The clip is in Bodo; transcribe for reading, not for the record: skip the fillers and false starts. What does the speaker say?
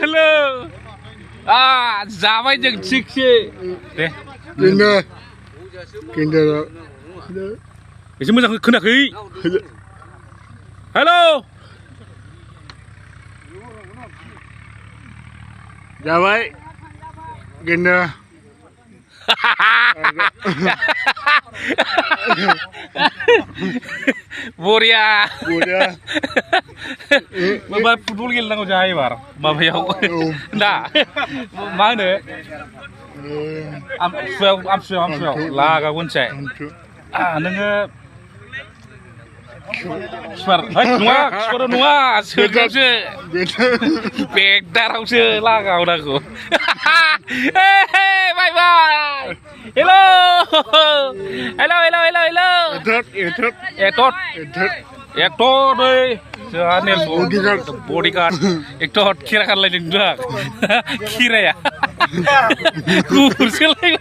हेलो जाबाय जों थिगसे दे एसे मोजां खोनाखै हेलो जाबाय गिन्दा बरिया Udah. माबा फुटबल गेलेनांगौ जोंहा एबार माबायाव दा मा होनो आमथिसुवायाव लागावगोनसै नोङो किपार नङा किपाराव नङा सोग्रावसो बेगदारावसो लागावनांगौ bye bye hello hello hello hello hello actor दै जोंहा नेलसन बडिगार्ड एक्टर खेरा खारलायदों जोंहा खेराया गुफुरसोलाय